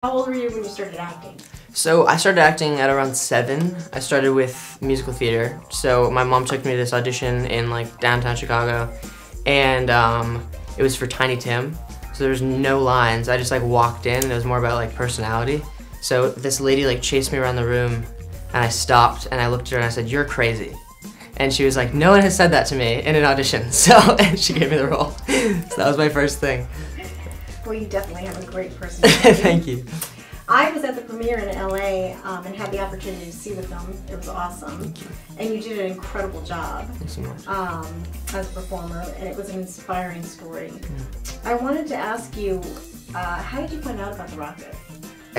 How old were you when you started acting? So I started acting at around 7. I started with musical theater. So my mom took me to this audition in like downtown Chicago, and it was for Tiny Tim. So there was no lines. I just like walked in, and it was more about like personality. So this lady like chased me around the room, and I stopped and I looked at her and I said, "You're crazy." And she was like, "No one has said that to me in an audition." So and she gave me the role. So that was my first thing. Well, you definitely have a great personality. Thank you. I was at the premiere in LA and had the opportunity to see the film. It was awesome. Thank you. And you did an incredible job Thanks so much. as a performer, and it was an inspiring story. I wanted to ask you, how did you find out about the rocket?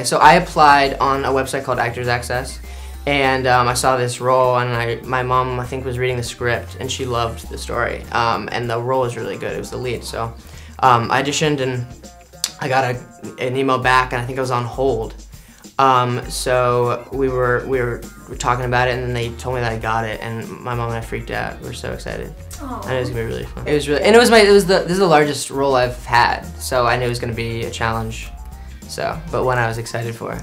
So I applied on a website called Actors Access, and I saw this role, and my mom, I think, was reading the script, and she loved the story, and the role was really good. It was the lead, so I auditioned, and I got an email back, and I think I was on hold. So we were talking about it, and then they told me that I got it, and my mom and I freaked out. We were so excited. Aww. I knew it was gonna be really fun. It was really, and this is the largest role I've had, so I knew it was gonna be a challenge. So, but one I was excited for.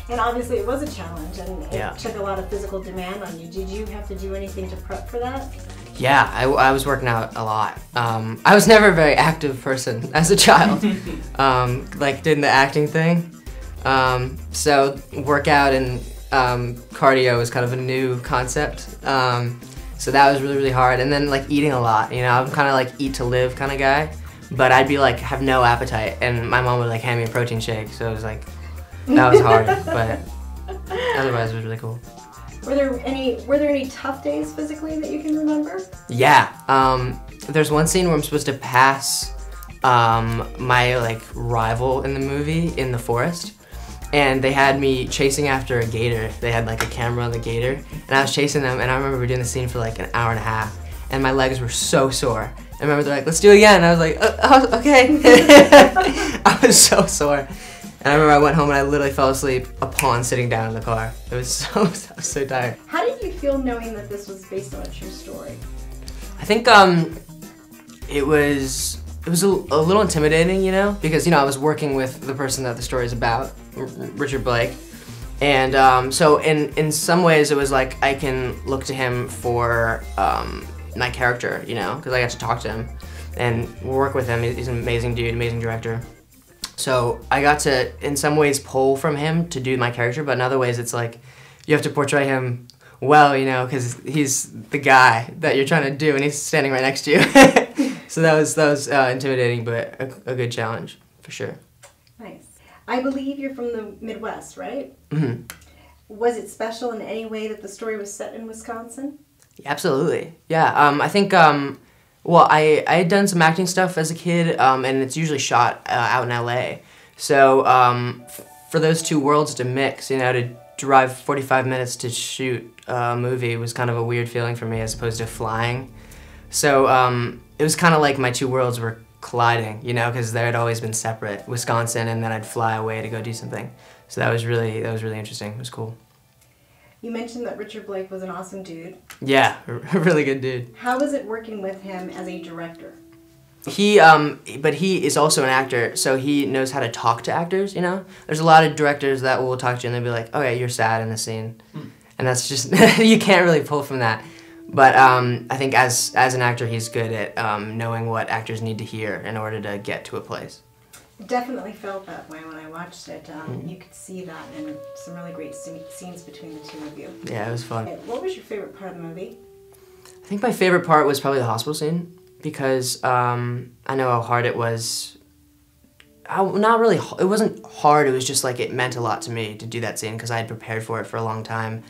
And obviously it was a challenge, and it Yeah. took a lot of physical demand on you. Did you have to do anything to prep for that? Yeah, I was working out a lot. I was never a very active person as a child, like doing the acting thing. So workout and cardio was kind of a new concept. So that was really, really hard. And then like eating a lot, you know, I'm kind of like eat to live kind of guy, but I'd be like, have no appetite. And my mom would like hand me a protein shake. So it was like, that was hard, but otherwise it was really cool. Were there any tough days physically that you can remember? Yeah, there's one scene where I'm supposed to pass my like rival in the movie in the forest, and they had me chasing after a gator. They had like a camera on the gator, and I was chasing them, and I remember we were doing the scene for like an hour and a half, and my legs were so sore. I remember they're like, "Let's do it again," and I was like, oh, okay. I was so sore. And I remember I went home and I literally fell asleep upon sitting down in the car. It was I was so tired. How did you feel knowing that this was based on a true story? I think it was a little intimidating, you know, because I was working with the person that the story is about, Richard Blake, and so in some ways it was like I can look to him for my character, you know, because I got to talk to him and work with him. He's an amazing dude, amazing director. So I got to, in some ways, pull from him to do my character, but in other ways it's like you have to portray him well, you know, because he's the guy that you're trying to do, and he's standing right next to you. So that was intimidating, but a good challenge for sure. Nice. I believe you're from the Midwest, right? Mm-hmm. Was it special in any way that the story was set in Wisconsin? Absolutely, yeah. I think. Well, I had done some acting stuff as a kid, and it's usually shot out in LA. So for those two worlds to mix, you know, to drive 45 minutes to shoot a movie was kind of a weird feeling for me as opposed to flying. So it was kind of like my two worlds were colliding, you know, because they had always been separate, Wisconsin, and then I'd fly away to go do something. So that was really interesting. It was cool. You mentioned that Richard Blake was an awesome dude. Yeah, a really good dude. How was it working with him as a director? But he is also an actor, so he knows how to talk to actors, you know? There's a lot of directors that will talk to you and they'll be like, okay, you're sad in the scene. And that's just, you can't really pull from that. But I think as an actor, he's good at knowing what actors need to hear in order to get to a place. Definitely felt that way when I watched it. You could see that in some really great scenes between the two of you. Yeah, it was fun. What was your favorite part of the movie? I think my favorite part was probably the hospital scene, because I know how hard it was. Not really, it wasn't hard, it was just like it meant a lot to me to do that scene because I had prepared for it for a long time.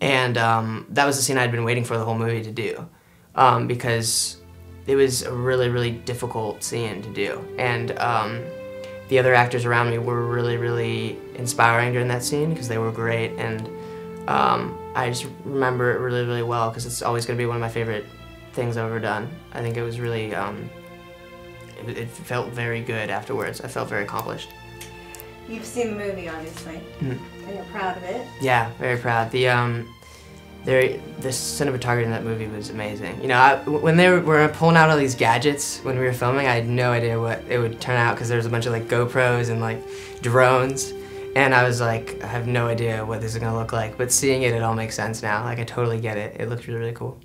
And that was the scene I'd been waiting for the whole movie to do, because it was a really, really difficult scene to do. And the other actors around me were really, really inspiring during that scene because they were great, and I just remember it really, really well because it's always going to be one of my favorite things I've ever done. I think it was really, it felt very good afterwards. I felt very accomplished. You've seen the movie, obviously, and you're proud of it. Yeah, very proud. The cinematography in that movie was amazing. You know, when they were pulling out all these gadgets when we were filming, I had no idea what it would turn out because there was a bunch of like GoPros and like drones, and I was like, I have no idea what this is gonna look like. But seeing it, it all makes sense now. Like I totally get it. It looks really, really cool.